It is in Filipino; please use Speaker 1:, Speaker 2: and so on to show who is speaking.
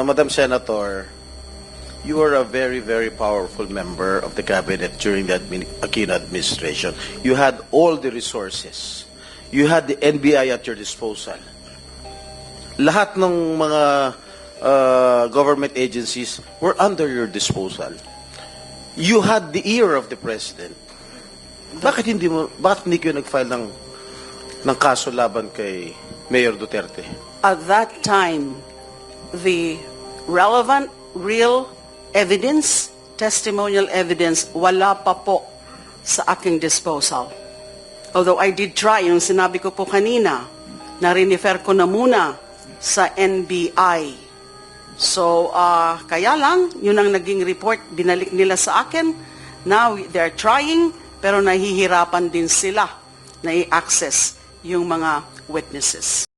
Speaker 1: Madam Senator, you are a very, very powerful member of the cabinet during the Aquino administration. You had all the resources. You had the NBI at your disposal. Lahat ng mga government agencies were under your disposal. You had the ear of the president. Bakit hindi kayo nag-file ng kaso laban kay Mayor Duterte?
Speaker 2: At that time, the relevant, real evidence, testimonial evidence, wala pa po sa aking disposal. Although I did try, yung sinabi ko po kanina, na rinifer ko na muna sa NBI. So, kaya lang, yun ang naging report, binalik nila sa akin. Now, they're trying, pero nahihirapan din sila na i-access yung mga witnesses.